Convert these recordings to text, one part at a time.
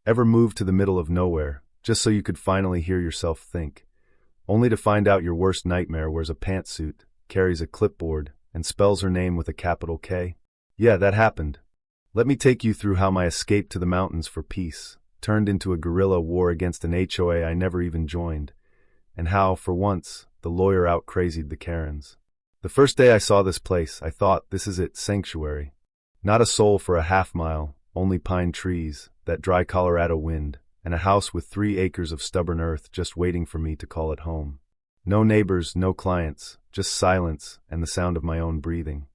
Ever moved to the middle of nowhere, just so you could finally hear yourself think, only to find out your worst nightmare wears a pantsuit, carries a clipboard, and spells her name with a capital K? Yeah, that happened. Let me take you through how my escape to the mountains for peace turned into a guerrilla war against an HOA I never even joined, and how, for once, the lawyer out-crazied the Karens. The first day I saw this place, I thought, this is it, sanctuary. Not a soul for a half-mile, only pine trees, that dry Colorado wind, and a house with 3 acres of stubborn earth just waiting for me to call it home. No neighbors, no clients, just silence and the sound of my own breathing.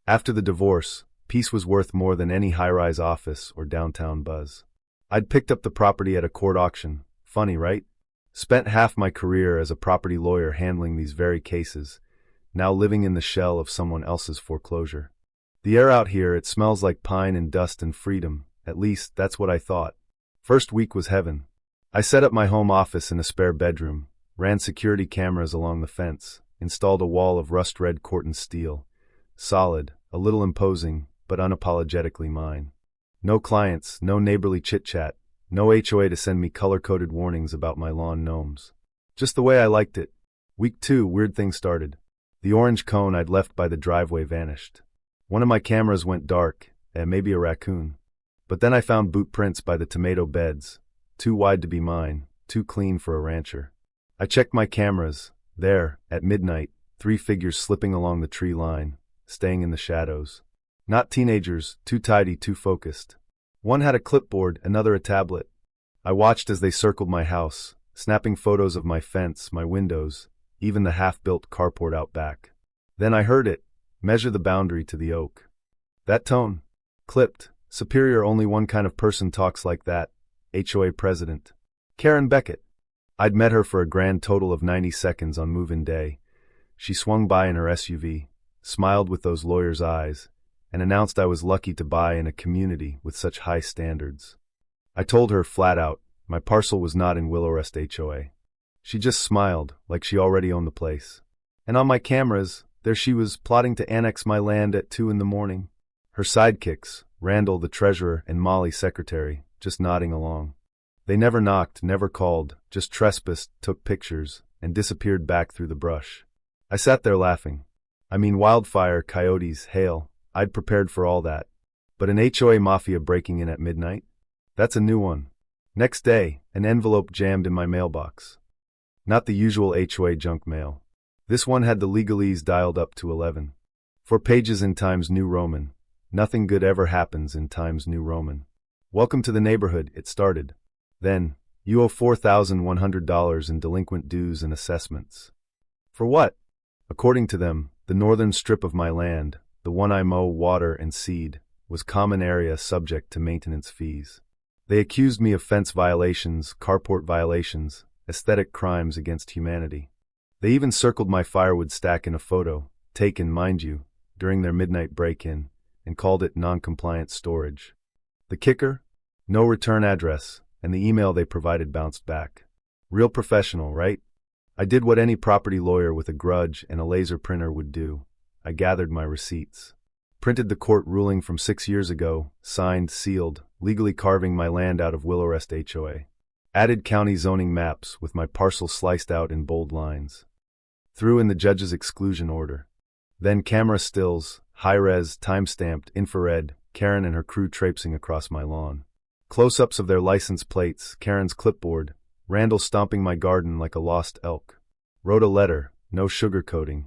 After the divorce, peace was worth more than any high-rise office or downtown buzz. I'd picked up the property at a court auction. Funny, right? Spent half my career as a property lawyer handling these very cases, now living in the shell of someone else's foreclosure. The air out here, it smells like pine and dust and freedom. At least, that's what I thought. First week was heaven. I set up my home office in a spare bedroom, ran security cameras along the fence, installed a wall of rust-red Corten steel. Solid, a little imposing, but unapologetically mine. No clients, no neighborly chit-chat, no HOA to send me color-coded warnings about my lawn gnomes. Just the way I liked it. Week 2, weird things started. The orange cone I'd left by the driveway vanished. One of my cameras went dark, maybe a raccoon. But then I found boot prints by the tomato beds, too wide to be mine, too clean for a rancher. I checked my cameras. There, at midnight, 3 figures slipping along the tree line, staying in the shadows. Not teenagers, too tidy, too focused. One had a clipboard, another a tablet. I watched as they circled my house, snapping photos of my fence, my windows, even the half-built carport out back. Then I heard it, measure the boundary to the oak. That tone. Clipped. Superior, only one kind of person talks like that. HOA president. Karen Beckett. I'd met her for a grand total of 90 seconds on move-in day. She swung by in her SUV, smiled with those lawyers' eyes, and announced I was lucky to buy in a community with such high standards. I told her flat out, my parcel was not in Willow Rest HOA. She just smiled, like she already owned the place. And on my cameras, there she was, plotting to annex my land at 2 in the morning. Her sidekicks, Randall the treasurer and Molly secretary, just nodding along. They never knocked, never called, just trespassed, took pictures, and disappeared back through the brush. I sat there laughing. I mean, wildfire, coyotes, hail, I'd prepared for all that. But an HOA mafia breaking in at midnight? That's a new one. Next day, an envelope jammed in my mailbox. Not the usual HOA junk mail. This one had the legalese dialed up to 11. 4 pages in Times New Roman. Nothing good ever happens in Times New Roman. Welcome to the neighborhood, it started. Then, you owe $4,100 in delinquent dues and assessments. For what? According to them, the northern strip of my land, the one I mow, water, and seed, was common area subject to maintenance fees. They accused me of fence violations, carport violations, aesthetic crimes against humanity. They even circled my firewood stack in a photo, taken, mind you, during their midnight break-in, and called it non-compliant storage. The kicker? No return address, and the email they provided bounced back. Real professional, right? I did what any property lawyer with a grudge and a laser printer would do. I gathered my receipts. Printed the court ruling from 6 years ago, signed, sealed, legally carving my land out of Willow Rest HOA. Added county zoning maps with my parcel sliced out in bold lines. Threw in the judge's exclusion order. Then camera stills, high-res, time-stamped, infrared, Karen and her crew traipsing across my lawn. Close-ups of their license plates, Karen's clipboard, Randall stomping my garden like a lost elk. Wrote a letter, no sugarcoating.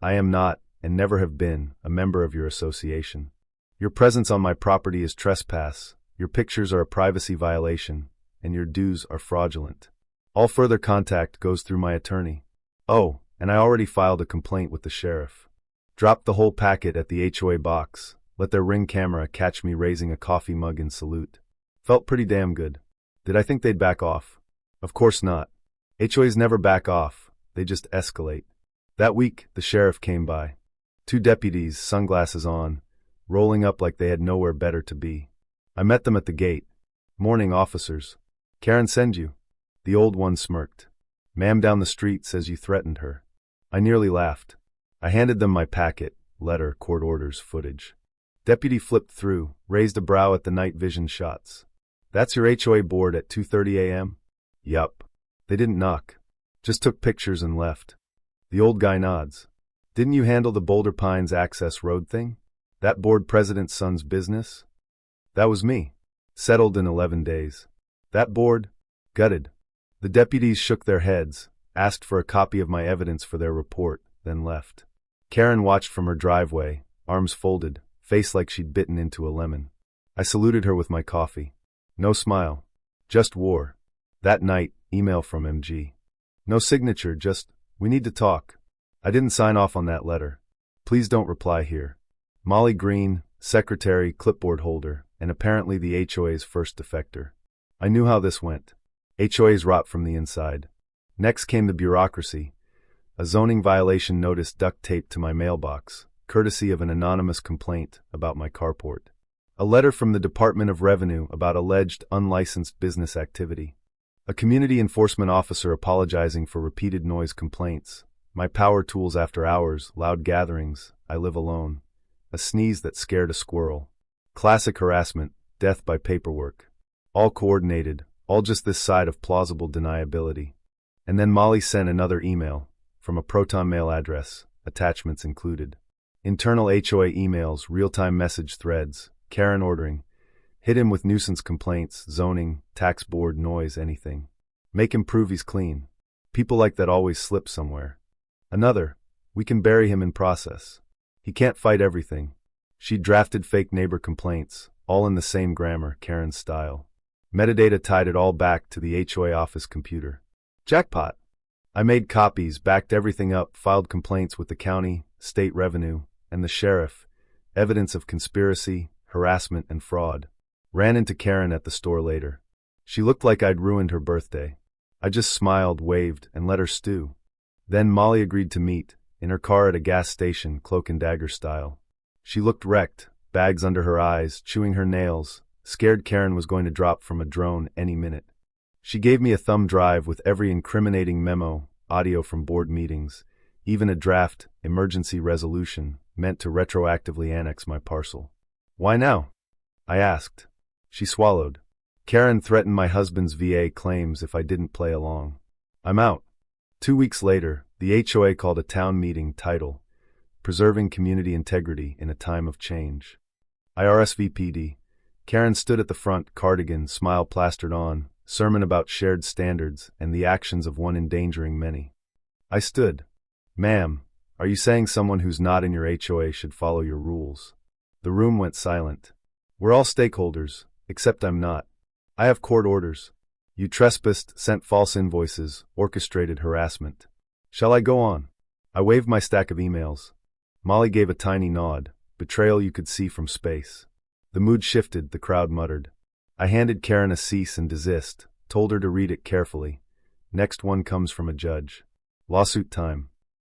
I am not, and never have been, a member of your association. Your presence on my property is trespass, your pictures are a privacy violation, and your dues are fraudulent. All further contact goes through my attorney. Oh, and I already filed a complaint with the sheriff. Dropped the whole packet at the HOA box, let their Ring camera catch me raising a coffee mug in salute. Felt pretty damn good. Did I think they'd back off? Of course not. HOAs never back off, they just escalate. That week, the sheriff came by. 2 deputies, sunglasses on, rolling up like they had nowhere better to be. I met them at the gate. Morning, officers. Karen send you. The old one smirked. Ma'am down the street says you threatened her. I nearly laughed. I handed them my packet, letter, court orders, footage. Deputy flipped through, raised a brow at the night vision shots. That's your HOA board at 2:30 a.m.? Yup. They didn't knock. Just took pictures and left. The old guy nods. Didn't you handle the Boulder Pines access road thing? That board president's son's business? That was me. Settled in 11 days. That board? Gutted. The deputies shook their heads, asked for a copy of my evidence for their report, then left. Karen watched from her driveway, arms folded, face like she'd bitten into a lemon. I saluted her with my coffee. No smile. Just war. That night, email from MG. No signature, just, we need to talk. I didn't sign off on that letter. Please don't reply here. Molly Green, secretary, clipboard holder, and apparently the HOA's first defector. I knew how this went. HOAs rot from the inside. Next came the bureaucracy. A zoning violation notice duct taped to my mailbox, courtesy of an anonymous complaint about my carport. A letter from the Department of Revenue about alleged unlicensed business activity. A community enforcement officer apologizing for repeated noise complaints. My power tools after hours, loud gatherings, I live alone. A sneeze that scared a squirrel. Classic harassment, death by paperwork. All coordinated, all just this side of plausible deniability. And then Molly sent another email, from a Proton Mail address, attachments included. Internal HOA emails, real-time message threads, Karen ordering. Hit him with nuisance complaints, zoning, tax board, noise, anything. Make him prove he's clean. People like that always slip somewhere. Another, we can bury him in process. He can't fight everything. She drafted fake neighbor complaints, all in the same grammar, Karen's style. Metadata tied it all back to the HOA office computer. Jackpot! I made copies, backed everything up, filed complaints with the county, state revenue, and the sheriff. Evidence of conspiracy, harassment, and fraud. Ran into Karen at the store later. She looked like I'd ruined her birthday. I just smiled, waved, and let her stew. Then Molly agreed to meet, in her car at a gas station, cloak and dagger style. She looked wrecked, bags under her eyes, chewing her nails, scared Karen was going to drop from a drone any minute. She gave me a thumb drive with every incriminating memo, audio from board meetings, even a draft, emergency resolution, meant to retroactively annex my parcel. Why now? I asked. She swallowed. Karen threatened my husband's VA claims if I didn't play along. I'm out. 2 weeks later, the HOA called a town meeting title, Preserving Community Integrity in a Time of Change. I RSVP'd. Karen stood at the front, cardigan, smile plastered on, sermon about shared standards and the actions of one endangering many. I stood. Ma'am, are you saying someone who's not in your HOA should follow your rules? The room went silent. We're all stakeholders, except I'm not. I have court orders. You trespassed, sent false invoices, orchestrated harassment. Shall I go on? I waved my stack of emails. Molly gave a tiny nod, betrayal you could see from space. The mood shifted, the crowd muttered. I handed Karen a cease and desist, told her to read it carefully. Next one comes from a judge. Lawsuit time.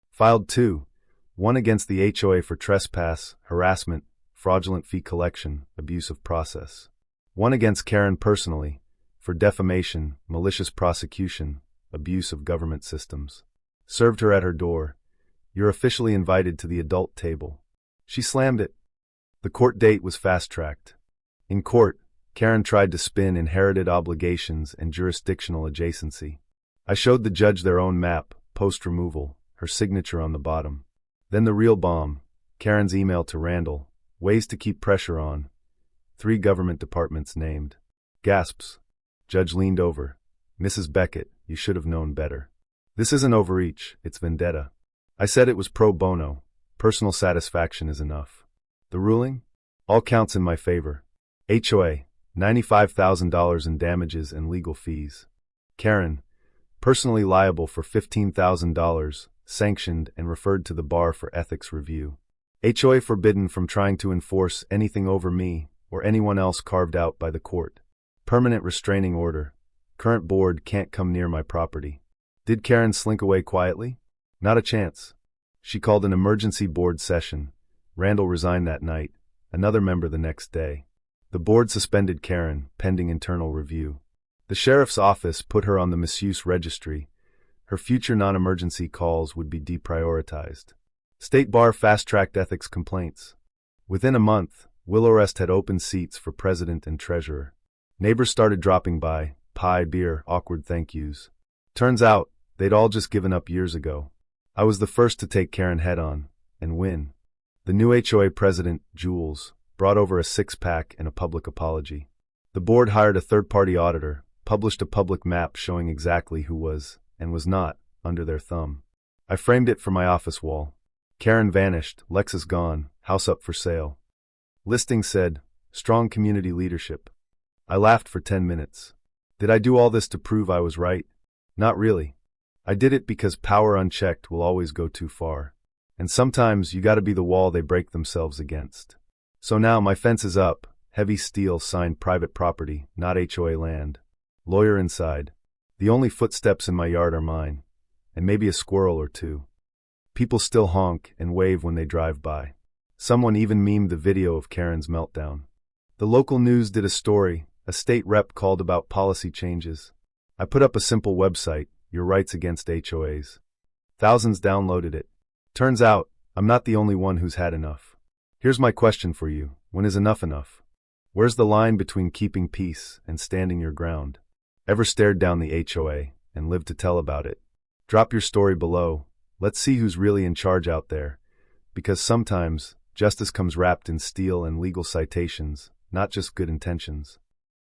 Filed 2. One against the HOA for trespass, harassment, fraudulent fee collection, abuse of process. One against Karen personally, for defamation, malicious prosecution, abuse of government systems. Served her at her door. You're officially invited to the adult table. She slammed it. The court date was fast-tracked. In court, Karen tried to spin inherited obligations and jurisdictional adjacency. I showed the judge their own map, post-removal, her signature on the bottom. Then the real bomb, Karen's email to Randall, ways to keep pressure on. 3 government departments named. Gasps. Judge leaned over. Mrs. Beckett, you should have known better. This isn't overreach, it's vendetta. I said it was pro bono. Personal satisfaction is enough. The ruling? All counts in my favor. HOA, $95,000 in damages and legal fees. Karen, personally liable for $15,000, sanctioned and referred to the bar for ethics review. HOA forbidden from trying to enforce anything over me or anyone else carved out by the court. Permanent restraining order. Current board can't come near my property. Did Karen slink away quietly? Not a chance. She called an emergency board session. Randall resigned that night, another member the next day. The board suspended Karen, pending internal review. The sheriff's office put her on the misuse registry. Her future non-emergency calls would be deprioritized. State Bar fast-tracked ethics complaints. Within a month, Willowrest had open seats for president and treasurer. Neighbors started dropping by, pie, beer, awkward thank yous. Turns out, they'd all just given up years ago. I was the first to take Karen head on, and win. The new HOA president, Jules, brought over a six-pack and a public apology. The board hired a third-party auditor, published a public map showing exactly who was, and was not, under their thumb. I framed it for my office wall. Karen vanished, Lexus gone, house up for sale. Listing said, strong community leadership. I laughed for 10 minutes. Did I do all this to prove I was right? Not really. I did it because power unchecked will always go too far. And sometimes you gotta be the wall they break themselves against. So now my fence is up, heavy steel signed private property, not HOA land. Lawyer inside. The only footsteps in my yard are mine, and maybe a squirrel or two. People still honk and wave when they drive by. Someone even memed the video of Karen's meltdown. The local news did a story, a state rep called about policy changes. I put up a simple website, Your Rights Against HOAs. Thousands downloaded it. Turns out, I'm not the only one who's had enough. Here's my question for you. When is enough enough? Where's the line between keeping peace and standing your ground? Ever stared down the HOA and lived to tell about it? Drop your story below. Let's see who's really in charge out there. Because sometimes, justice comes wrapped in steel and legal citations, not just good intentions.